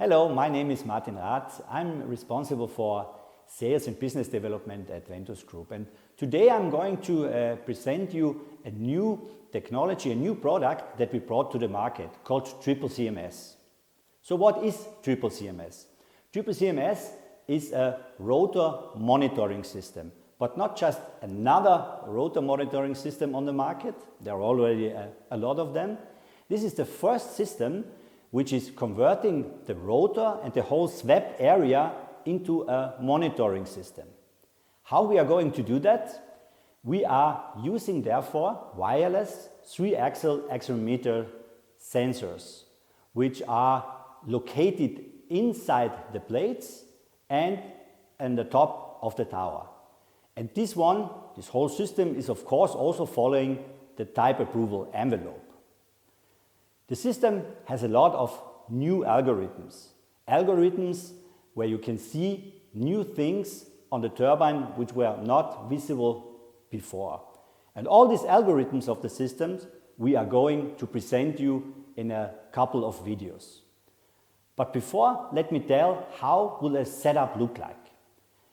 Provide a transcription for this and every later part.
Hello, my name is Martin Rath. I'm responsible for sales and business development at Ventus Group. And today I'm going to present you a new technology, a new product that we brought to the market called TripleCMAS. So what is TripleCMAS? TripleCMAS is a rotor monitoring system, but not just another rotor monitoring system on the market. There are already a lot of them. This is the first system which is converting the rotor and the whole swept area into a monitoring system. How we are going to do that? We are using therefore wireless 3-axis accelerometer sensors, which are located inside the plates and on the top of the tower. And this whole system is of course also following the type approval envelope. The system has a lot of new algorithms where you can see new things on the turbine which were not visible before. And all these algorithms of the systems we are going to present you in a couple of videos. But before, let me tell how will a setup look like.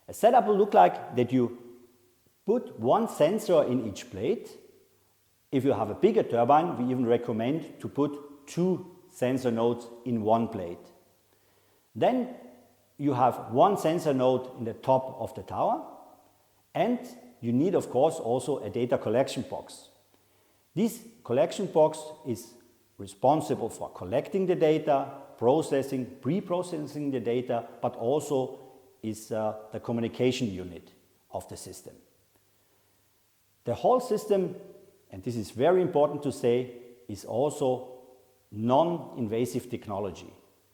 A setup will look like that you put one sensor in each plate. If you have a bigger turbine, we even recommend to put 2 sensor nodes in one plate. Then you have one sensor node in the top of the tower, and you need of course also a data collection box. This collection box is responsible for collecting the data, pre-processing the data, but also is the communication unit of the system. The whole system, and this is very important to say, is also non-invasive technology.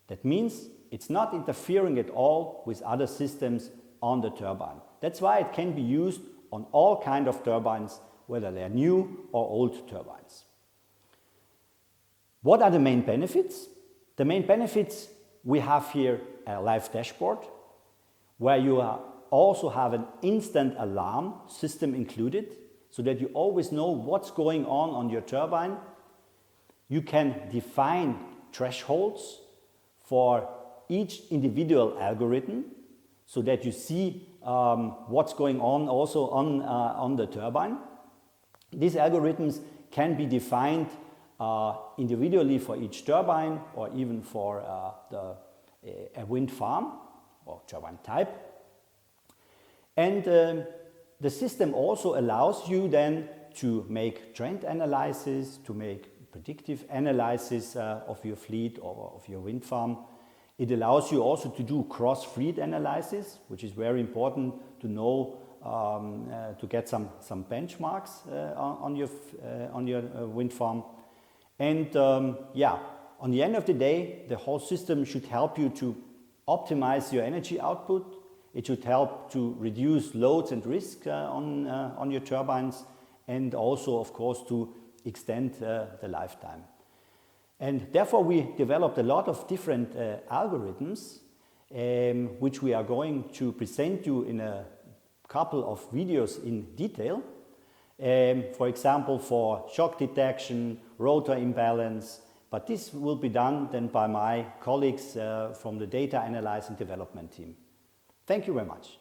That means it's not interfering at all with other systems on the turbine. That's why it can be used on all kinds of turbines, whether they are new or old turbines. What are the main benefits? The main benefits, we have here a live dashboard where you also have an instant alarm system included so that you always know what's going on your turbine. You can define thresholds for each individual algorithm so that you see what's going on also on the turbine. These algorithms can be defined individually for each turbine or even for a wind farm or turbine type. And the system also allows you then to make trend analysis, to make predictive analysis of your fleet or of your wind farm. It allows you also to do cross-fleet analysis, which is very important to know, to get some benchmarks on your wind farm. And on the end of the day, the whole system should help you to optimize your energy output. It should help to reduce loads and risk on your turbines, and also, of course, to extend the lifetime. And therefore, we developed a lot of different algorithms, which we are going to present you in a couple of videos in detail. For example, for shock detection, rotor imbalance, but this will be done then by my colleagues from the data analysis and development team. Thank you very much.